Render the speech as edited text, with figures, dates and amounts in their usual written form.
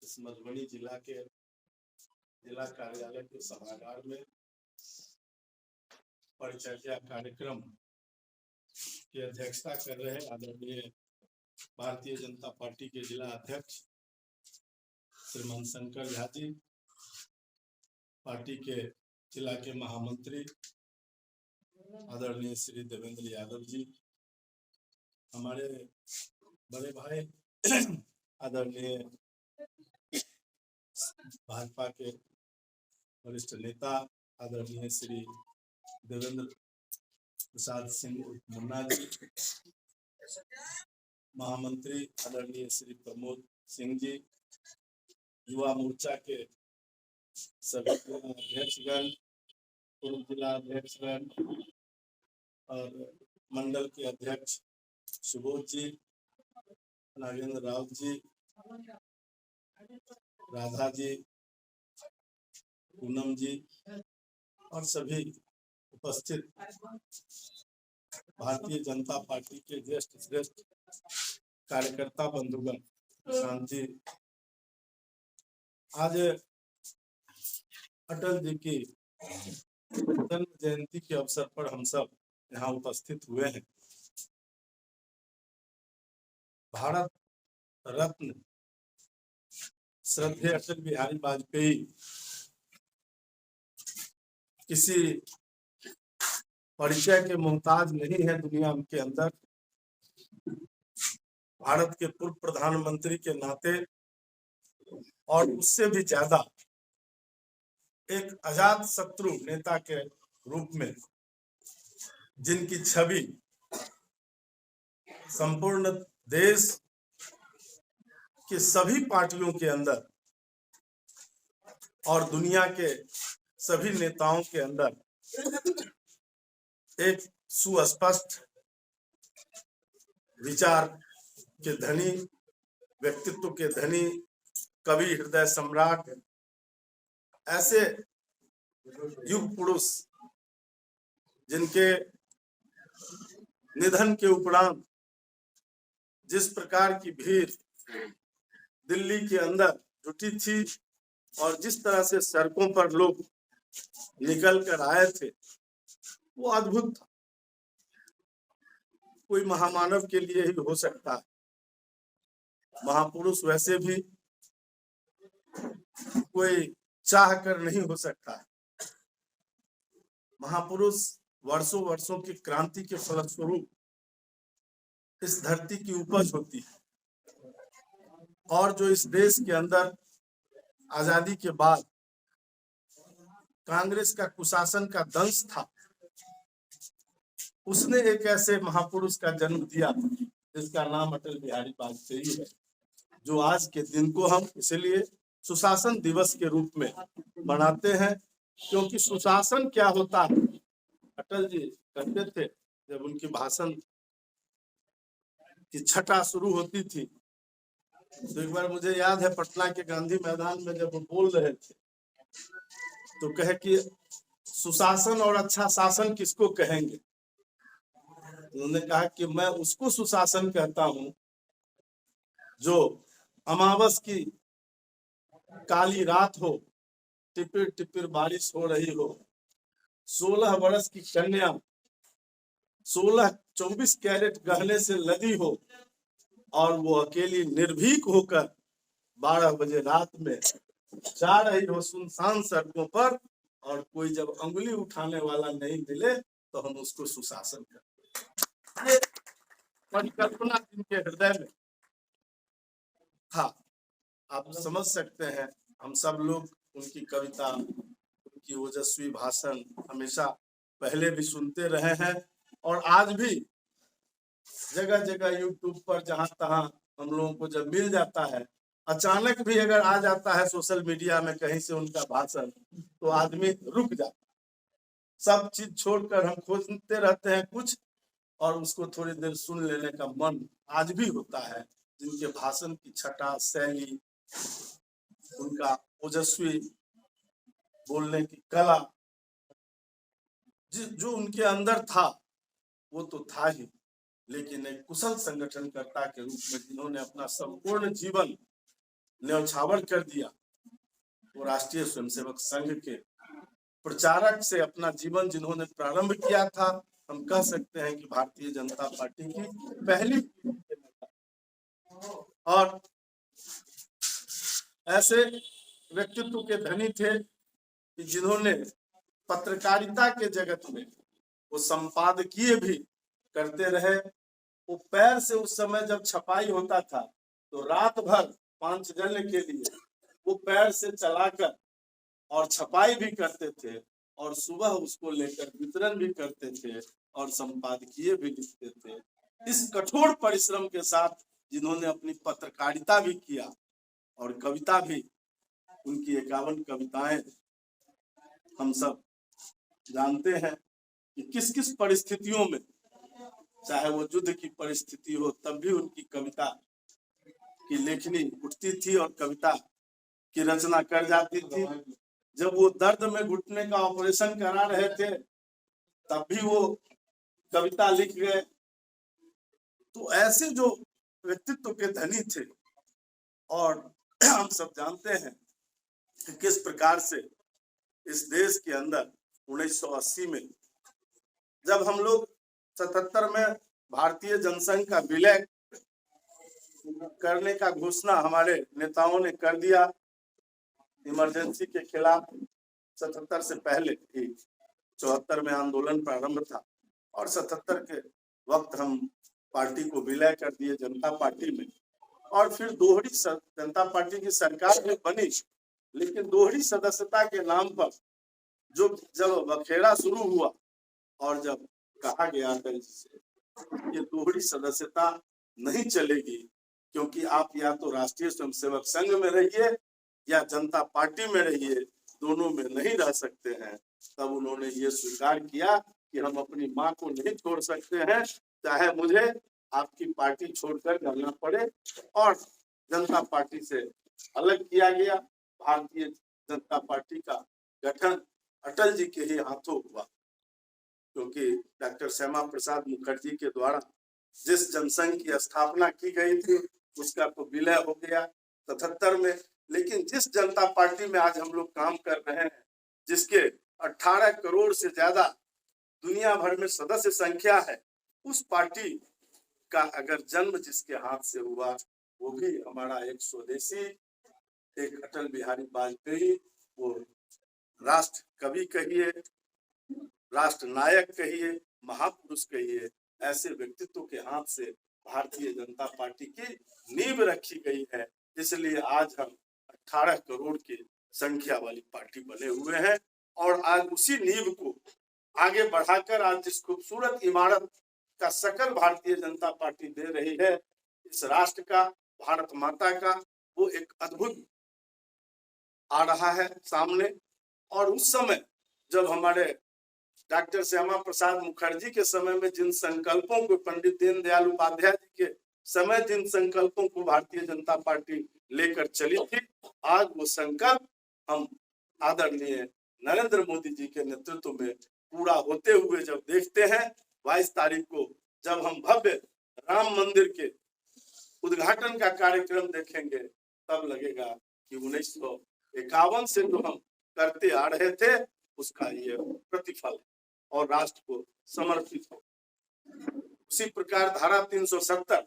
इस मधुबनी जिला के जिला कार्यालय के सभागार में परिचर्या कार्यक्रम की अध्यक्षता कर रहे आदरणीय भारतीय जनता पार्टी के जिला अध्यक्ष श्रीमान शंकर झा जी, पार्टी के जिला के महामंत्री आदरणीय श्री देवेंद्र यादव जी, हमारे बड़े भाई आदरणीय भाजपा के वरिष्ठ नेता आदरणीय श्री देवेंद्र प्रसाद सिंह मुन्ना जी, महामंत्री आदरणीय श्री प्रमोद सिंह जी, युवा मोर्चा के सभी अध्यक्षगण, पूर्व जिला अध्यक्षगण और मंडल के अध्यक्ष सुबोध जी, नागेंद्र राउत जी, राधा जी, पूनम जी और सभी उपस्थित भारतीय जनता पार्टी के ज्येष्ठ श्रेष्ठ कार्यकर्ता बंधुगण, शांति। आज अटल जी की जन्म जयंती के अवसर पर हम सब यहाँ उपस्थित हुए हैं। भारत रत्न श्रद्धेय अटल बिहारी वाजपेयी किसी परिचय के मोहताज नहीं है दुनिया के अंदर। भारत के पूर्व प्रधानमंत्री के नाते और उससे भी ज्यादा एक अजात शत्रु नेता के रूप में जिनकी छवि संपूर्ण देश के सभी पार्टियों के अंदर और दुनिया के सभी नेताओं के अंदर एक सुस्पष्ट विचार के धनी, व्यक्तित्व के धनी, कवि, हृदय सम्राट, ऐसे युग पुरुष जिनके निधन के उपरांत जिस प्रकार की भीड़ दिल्ली के अंदर जुटी थी और जिस तरह से सड़कों पर लोग निकल कर आए थे, वो अद्भुत था। कोई महामानव के लिए ही हो सकता है, महापुरुष वैसे भी कोई चाह कर नहीं हो सकता है। महापुरुष वर्षों वर्षों की क्रांति के फलस्वरूप इस धरती की उपज होती है और जो इस देश के अंदर आजादी के बाद कांग्रेस का कुशासन का दंश था, उसने एक ऐसे महापुरुष का जन्म दिया जिसका नाम अटल बिहारी वाजपेयी है, जो आज के दिन को हम इसलिए सुशासन दिवस के रूप में मनाते हैं, क्योंकि सुशासन क्या होता है अटल जी कहते थे। जब उनकी भाषण की छटा शुरू होती थी तो एक बार मुझे याद है पटना के गांधी मैदान में जब वो बोल रहे थे तो कहे कि सुशासन और अच्छा शासन किसको कहेंगे। उन्होंने कहा कि मैं उसको सुशासन कहता हूं जो अमावस की काली रात हो, टिपिर टिपिर बारिश हो रही हो, 16 वर्ष की कन्या 24 कैरेट गहने से लदी हो और वो अकेली निर्भीक होकर 12 बजे रात में जा रही हो सुनसान सड़कों पर, और कोई जब अंगुली उठाने वाला नहीं मिले तो हम उसको सुशासन करते। ये परिकल्पना जिनके हृदय में था, आप समझ सकते हैं। हम सब लोग उनकी कविता, उनकी ओजस्वी भाषण हमेशा पहले भी सुनते रहे हैं और आज भी जगह जगह यूट्यूब पर जहां तहां हम लोगों को जब मिल जाता है, अचानक भी अगर आ जाता है सोशल मीडिया में कहीं से उनका भाषण, तो आदमी रुक जाता है। सब चीज छोड़कर हम खोजते रहते हैं कुछ और उसको थोड़ी देर सुन लेने का मन आज भी होता है। जिनके भाषण की छटा, शैली, उनका ओजस्वी बोलने की कला, जो उनके अंदर था वो तो था ही, लेकिन एक कुशल संगठनकर्ता के रूप में जिन्होंने अपना संपूर्ण जीवन न्यौछावर कर दिया, वो राष्ट्रीय स्वयंसेवक संघ के प्रचारक से अपना जीवन जिन्होंने प्रारंभ किया था, हम कह सकते हैं कि भारतीय जनता पार्टी की पहली और ऐसे व्यक्तित्व के धनी थे कि जिन्होंने पत्रकारिता के जगत में वो संपादकीय भी करते रहे। वो पैर से उस समय जब छपाई होता था तो रात भर पांचजन्य के लिए वो पैर से चलाकर और छपाई भी करते थे और सुबह उसको लेकर वितरण भी करते थे और संपादकीय भी लिखते थे। इस कठोर परिश्रम के साथ जिन्होंने अपनी पत्रकारिता भी किया और कविता भी, उनकी 51 कविताएं हम सब जानते हैं कि किस किस परिस्थितियों में, चाहे वो युद्ध की परिस्थिति हो तब भी उनकी कविता की लेखनी उठती थी और कविता की रचना कर जाती थी। जब वो दर्द में घुटने का ऑपरेशन करा रहे थे तब भी वो कविता लिख गए। तो ऐसे जो व्यक्तित्व के धनी थे, और हम सब जानते हैं कि किस प्रकार से इस देश के अंदर 1980 में जब हम लोग 77 में भारतीय जनसंघ का विलय करने का घोषणा हमारे नेताओं ने कर दिया इमरजेंसी के खिलाफ। 77 से पहले ही 74 में आंदोलन प्रारंभ था और 77 के वक्त हम पार्टी को विलय कर दिए जनता पार्टी में, और फिर दोहरी जनता पार्टी की सरकार भी बनी। लेकिन दोहरी सदस्यता के नाम पर जो जब बखेड़ा शुरू हुआ और जब कहा गया अटल जी से ये दोहरी सदस्यता नहीं चलेगी, क्योंकि आप या तो राष्ट्रीय स्वयंसेवक संघ में रहिए या जनता पार्टी में रहिए, दोनों में नहीं रह सकते हैं, तब उन्होंने ये स्वीकार किया कि हम अपनी माँ को नहीं छोड़ सकते हैं, चाहे मुझे आपकी पार्टी छोड़कर जाना पड़े। और जनता पार्टी से अलग किया गया। भारतीय जनता पार्टी का गठन अटल जी के ही हाथों हुआ, क्योंकि डॉक्टर श्यामा प्रसाद मुखर्जी के द्वारा जिस जनसंघ की स्थापना की गई थी उसका तो विलय हो गया 77 में। लेकिन जिस जनता पार्टी में आज हम लोग काम कर रहे हैं, जिसके 18 करोड़ से ज्यादा दुनिया भर में सदस्य संख्या है, उस पार्टी का अगर जन्म जिसके हाथ से हुआ वो भी हमारा एक स्वदेशी, एक अटल बिहारी वाजपेयी, वो राष्ट्र कवि कहिए, राष्ट्र नायक कहिए, महापुरुष कहिए, ऐसे व्यक्तित्व के हाथ से भारतीय जनता पार्टी की नींव रखी गई है। इसलिए आज हम 18 करोड़ की संख्या वाली पार्टी बने हुए हैं और आज उसी नींव को आगे बढ़ाकर आज जिस खूबसूरत इमारत का शकल भारतीय जनता पार्टी दे रही है, इस राष्ट्र का, भारत माता का, वो एक अद्भुत आ रहा है सामने। और उस समय जब हमारे डॉक्टर श्यामा प्रसाद मुखर्जी के समय में जिन संकल्पों को, पंडित दीनदयाल उपाध्याय जी के समय जिन संकल्पों को भारतीय जनता पार्टी लेकर चली थी, आज वो संकल्प हम आदरणीय नरेंद्र मोदी जी के नेतृत्व में पूरा होते हुए जब देखते हैं, 22 तारीख को जब हम भव्य राम मंदिर के उद्घाटन का कार्यक्रम देखेंगे, तब लगेगा कि 1951 से जो हम करते आ रहे थे उसका ये प्रतिफल और राष्ट्र को समर्पित हो। उसी प्रकार धारा 370